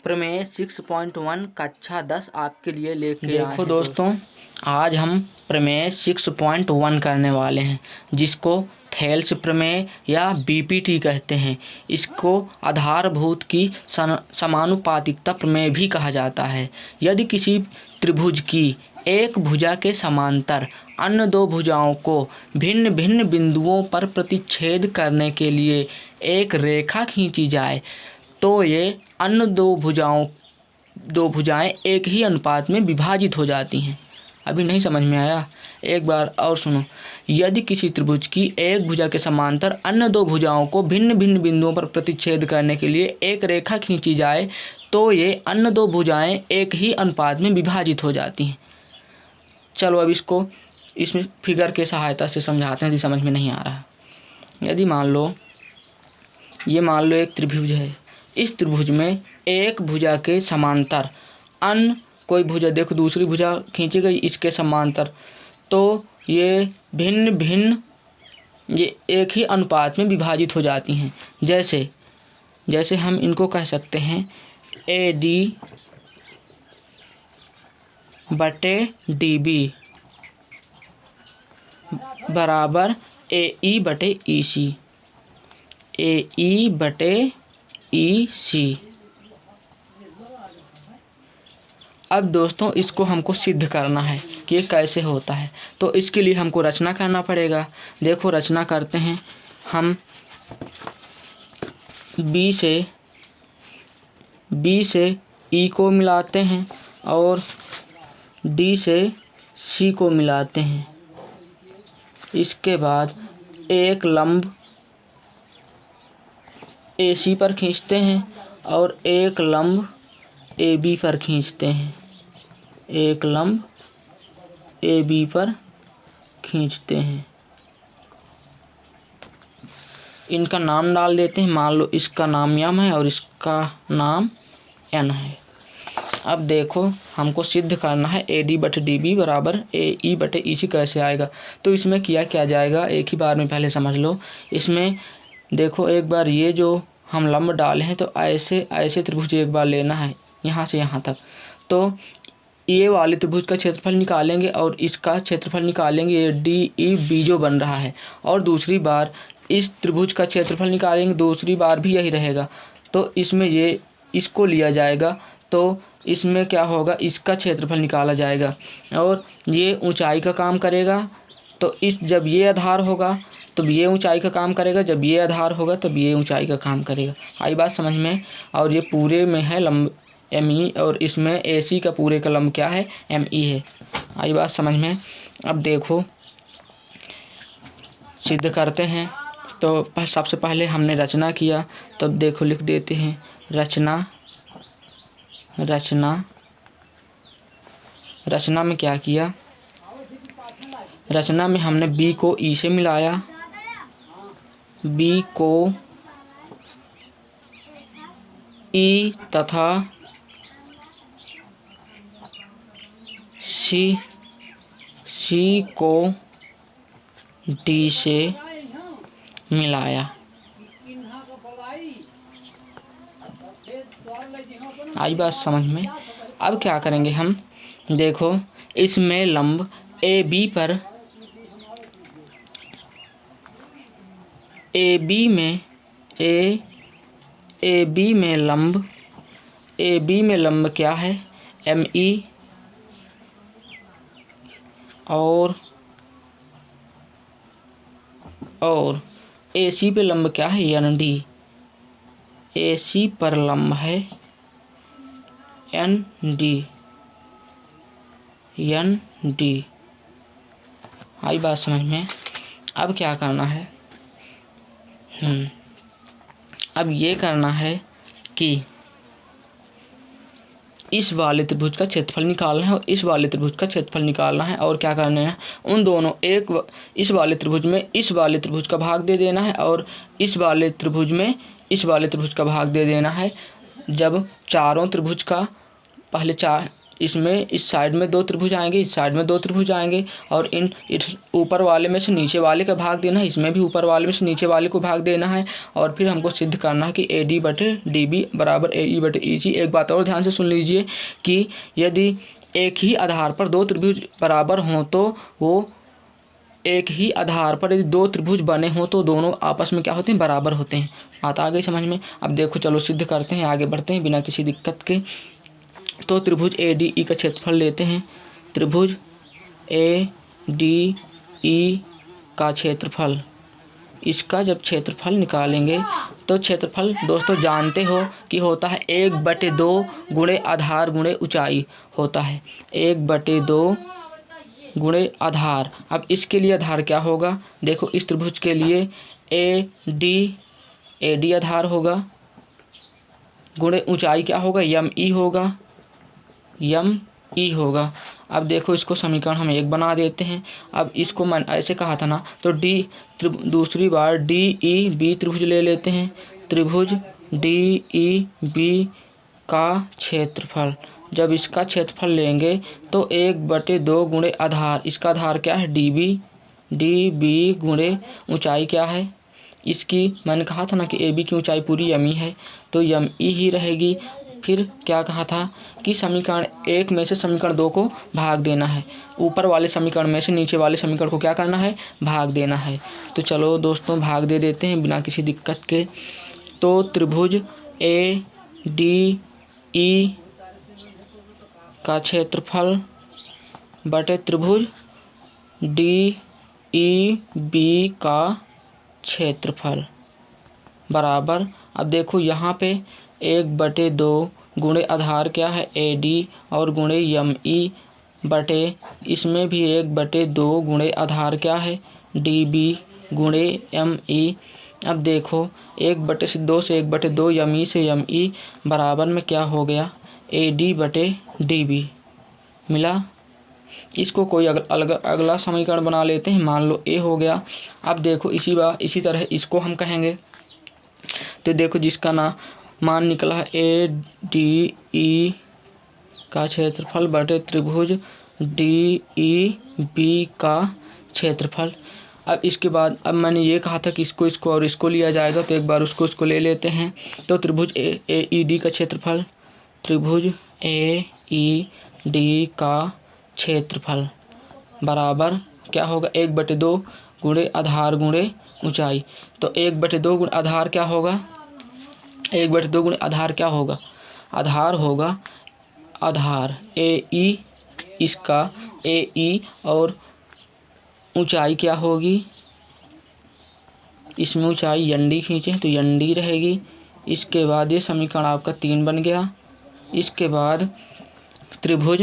प्रमेय 6.1 कक्षा 10 आपके लिए लेके आए हैं। देखो दोस्तों, आज हम प्रमेय 6.1 करने वाले हैं, जिसको थेल्स प्रमेय या बीपीटी कहते हैं। इसको आधारभूत की समानुपातिकता प्रमेय भी कहा जाता है। यदि किसी त्रिभुज की एक भुजा के समांतर अन्य दो भुजाओं को भिन्न भिन्न बिंदुओं पर प्रतिच्छेद करने के लिए एक रेखा खींची जाए तो ये अन्य दो भुजाएं एक ही अनुपात में विभाजित हो जाती हैं। अभी नहीं समझ में आया? एक बार और सुनो। यदि किसी त्रिभुज की एक भुजा के समांतर अन्य दो भुजाओं को भिन्न भिन्न बिंदुओं पर प्रतिच्छेद करने के लिए एक रेखा खींची जाए तो ये अन्य दो भुजाएं एक ही अनुपात में विभाजित हो जाती हैं। चलो अब इसको इसमें फिगर के सहायता से समझाते हैं यदि समझ में नहीं आ रहा। यदि मान लो एक त्रिभुज है। इस त्रिभुज में एक भुजा के समांतर अन्य कोई भुजा, देखो दूसरी भुजा खींची गई इसके समांतर, तो ये भिन्न ये एक ही अनुपात में विभाजित हो जाती हैं। जैसे हम इनको कह सकते हैं AD बटे DB बराबर AE बटे EC। AE बटे EC। अब दोस्तों इसको हमको सिद्ध करना है कि ये कैसे होता है, तो इसके लिए हमको रचना करना पड़ेगा। देखो रचना करते हैं हम। B से E को मिलाते हैं और D से C को मिलाते हैं। इसके बाद एक लंब AC पर खींचते हैं और एक लंब AB पर खींचते हैं। एक लंब AB पर खींचते हैं। इनका नाम डाल देते हैं। मान लो इसका नाम M है और इसका नाम N है। अब देखो हमको सिद्ध करना है AD बटे DB बराबर AE बटे EC कैसे आएगा। तो इसमें किया क्या जाएगा, एक ही बार में पहले समझ लो। इसमें देखो एक बार ये जो हम लंब डाले हैं तो ऐसे त्रिभुज एक बार लेना है यहाँ से यहाँ तक। तो ये वाले त्रिभुज का क्षेत्रफल निकालेंगे और इसका क्षेत्रफल निकालेंगे, ये DEB जो बन रहा है। और दूसरी बार इस त्रिभुज का क्षेत्रफल निकालेंगे, दूसरी बार भी यही रहेगा। तो इसमें ये इसको लिया जाएगा तो इसमें क्या होगा, इसका क्षेत्रफल निकाला जाएगा और ये ऊंचाई का काम करेगा। तो जब ये आधार होगा तब ये ऊंचाई का काम करेगा, जब ये आधार होगा तब ये ऊंचाई का काम करेगा। आई बात समझ में? और ये पूरे में है लंब ME और इसमें AC का पूरे का लंब क्या है, ME है। आई बात समझ में? अब देखो सिद्ध करते हैं। तो सबसे पहले हमने रचना किया, तब देखो लिख देते हैं रचना में क्या किया। रचना में हमने B को E से मिलाया, B को E तथा C को D से मिलाया। आई बात समझ में? अब क्या करेंगे हम, देखो इसमें लंब AB में लंब क्या है, ME और AC पे लंब क्या है, ND। AC पर लंब है ND। आई बात समझ में? अब क्या करना है, अब ये करना है कि इस वाले त्रिभुज का क्षेत्रफल निकालना है और इस वाले त्रिभुज का क्षेत्रफल निकालना है। और क्या करना है, उन दोनों इस वाले त्रिभुज में इस वाले त्रिभुज का भाग दे देना है और इस वाले त्रिभुज में इस वाले त्रिभुज का भाग दे देना है। जब चारों त्रिभुज का पहले इसमें इस साइड में 2 त्रिभुज आएंगे, इस साइड में 2 त्रिभुज आएंगे, और इस ऊपर वाले में से नीचे वाले का भाग देना है, इसमें भी ऊपर वाले में से नीचे वाले को भाग देना है। और फिर हमको सिद्ध करना है कि AD/DB बराबर AE/EC। एक बात और ध्यान से सुन लीजिए कि यदि एक ही आधार पर 2 त्रिभुज बराबर हों तो वो एक ही आधार पर यदि 2 त्रिभुज बने हों तो दोनों आपस में क्या होते हैं, बराबर होते हैं। बात आ गई समझ में। अब देखो चलो सिद्ध करते हैं, आगे बढ़ते हैं बिना किसी दिक्कत के। तो त्रिभुज ADE का क्षेत्रफल लेते हैं। त्रिभुज ADE का क्षेत्रफल, इसका जब क्षेत्रफल निकालेंगे तो क्षेत्रफल दोस्तों जानते हो कि होता है 1/2 गुणे आधार गुणे ऊंचाई होता है, 1/2 गुणे आधार। अब इसके लिए आधार क्या होगा, देखो इस त्रिभुज के लिए AD आधार होगा, गुणे ऊंचाई क्या होगा, ME होगा। अब देखो इसको समीकरण हम 1 बना देते हैं। अब इसको मैं ऐसे कहा था ना, तो दूसरी बार DEB त्रिभुज ले लेते हैं। त्रिभुज DEB का क्षेत्रफल, जब इसका क्षेत्रफल लेंगे तो 1/2 गुणे आधार, इसका आधार क्या है DB गुणे ऊंचाई क्या है इसकी, मैंने कहा था ना कि AB की ऊंचाई पूरी ME है तो ME ही रहेगी। फिर क्या कहा था कि समीकरण 1 में से समीकरण 2 को भाग देना है, ऊपर वाले समीकरण में से नीचे वाले समीकरण को क्या करना है, भाग देना है। तो चलो दोस्तों भाग दे देते हैं बिना किसी दिक्कत के। तो त्रिभुज ADE का क्षेत्रफल बटे त्रिभुज DEB का क्षेत्रफल बराबर, अब देखो यहाँ पे 1/2 गुणे आधार क्या है AD और गुणे ME बटे, इसमें भी 1/2 गुणे आधार क्या है DB गुणे ME। अब देखो 1/2 से 1/2 ME से ME बराबर में क्या हो गया AD/DB मिला। इसको कोई अगला समीकरण बना लेते हैं, मान लो A हो गया। अब देखो इसी तरह इसको हम कहेंगे, तो देखो जिसका मान निकला है ADE का क्षेत्रफल बटे त्रिभुज DEB का क्षेत्रफल। अब इसके बाद अब मैंने ये कहा था कि इसको और इसको लिया जाएगा, तो एक बार उसको ले लेते हैं। तो त्रिभुज AED का क्षेत्रफल, त्रिभुज AED का क्षेत्रफल बराबर क्या होगा 1/2 गुणे आधार गुणे ऊंचाई। तो 1/2 गुणे आधार क्या होगा, 1/2 गुणे आधार क्या होगा, आधार होगा आधार AE, इसका AE और ऊंचाई क्या होगी, इसमें ऊंचाई ND खींचे तो ND रहेगी। इसके बाद ये समीकरण आपका 3 बन गया। इसके बाद त्रिभुज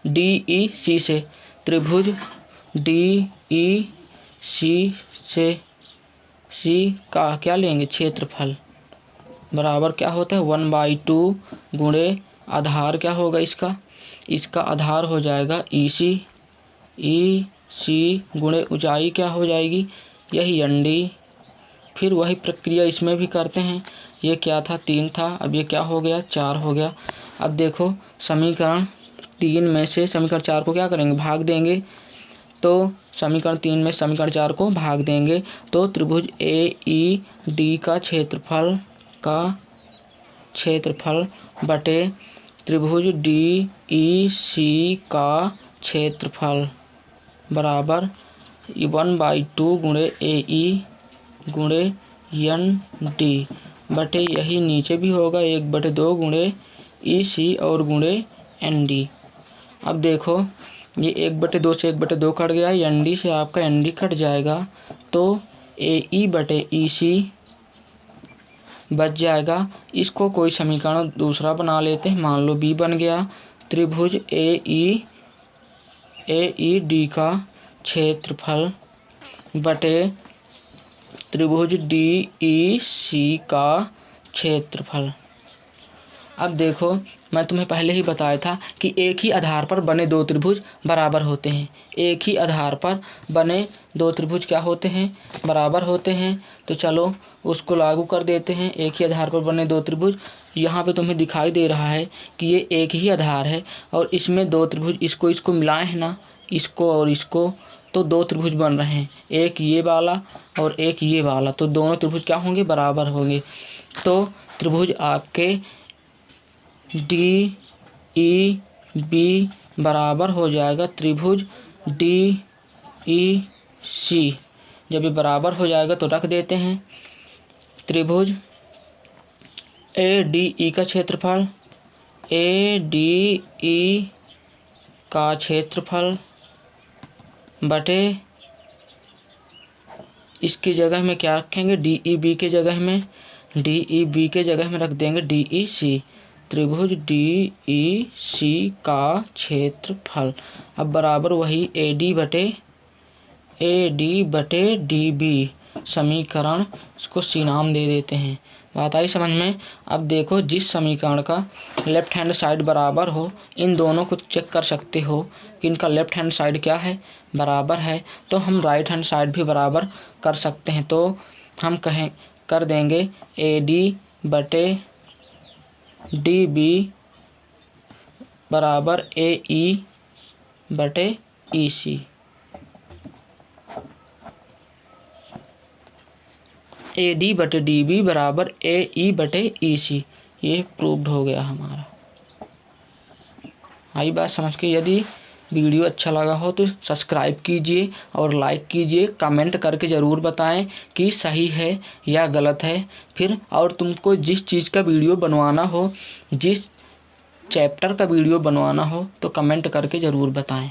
DEC से, त्रिभुज DEC से C का क्या लेंगे क्षेत्रफल बराबर क्या होता है 1/2 गुणे आधार क्या होगा इसका आधार हो जाएगा EC गुणे ऊंचाई क्या हो जाएगी यही ND। फिर वही प्रक्रिया इसमें भी करते हैं, ये क्या था 3 था, अब ये क्या हो गया 4 हो गया। अब देखो समीकरण 3 में से समीकरण 4 को क्या करेंगे, भाग देंगे। तो समीकरण 3 में समीकरण 4 को भाग देंगे तो त्रिभुज AED का क्षेत्रफल बटे त्रिभुज DEC का क्षेत्रफल बराबर 1/2 गुणे AE गुणे ND बटे, यही नीचे भी होगा 1/2 गुणे EC और गुणे ND। अब देखो ये 1/2 से 1/2 कट गया, ND से आपका ND कट जाएगा तो AE/EC बच जाएगा। इसको कोई समीकरण दूसरा बना लेते हैं, मान लो B बन गया। त्रिभुज AED का क्षेत्रफल बटे त्रिभुज DEC का क्षेत्रफल। अब देखो मैं तुम्हें पहले ही बताया था कि एक ही आधार पर बने 2 त्रिभुज बराबर होते हैं, एक ही आधार पर बने 2 त्रिभुज क्या होते हैं, बराबर होते हैं। तो चलो उसको लागू कर देते हैं। एक ही आधार पर बने दो त्रिभुज। यहाँ पे तुम्हें दिखाई दे रहा है कि ये एक ही आधार है और इसमें दो त्रिभुज इसको मिलाए हैं ना, इसको और इसको, तो दो त्रिभुज बन रहे हैं, एक ये वाला और एक ये वाला। तो दोनों त्रिभुज क्या होंगे, बराबर होंगे। तो त्रिभुज आपके डी ई बी बराबर हो जाएगा त्रिभुज डी ई सी। जब ये बराबर हो जाएगा तो रख देते हैं। त्रिभुज ए डी ई का क्षेत्रफल, ए डी ई का क्षेत्रफल बटे इसकी जगह में क्या रखेंगे, डी ई बी के जगह में, डी ई बी के जगह में रख देंगे डी ई सी। त्रिभुज डी ई सी का क्षेत्रफल अब बराबर वही ए डी बटे डी बी। समीकरण इसको सी नाम दे देते हैं। बात आई समझ में। अब देखो, जिस समीकरण का लेफ्ट हैंड साइड बराबर हो, इन दोनों को चेक कर सकते हो कि इनका लेफ्ट हैंड साइड क्या है, बराबर है, तो हम राइट हैंड साइड भी बराबर कर सकते हैं। तो हम कर देंगे ए डी बटे डी बी बराबर ए ई बटे ई सी। ए डी बटे डी बी बराबर ए ई बटे ई सी। ये प्रूव्ड हो गया हमारा। आई बात समझ के। यदि वीडियो अच्छा लगा हो तो सब्सक्राइब कीजिए और लाइक कीजिए। कमेंट करके ज़रूर बताएं कि सही है या गलत है। फिर और तुमको जिस चीज़ का वीडियो बनवाना हो, जिस चैप्टर का वीडियो बनवाना हो, तो कमेंट करके ज़रूर बताएं।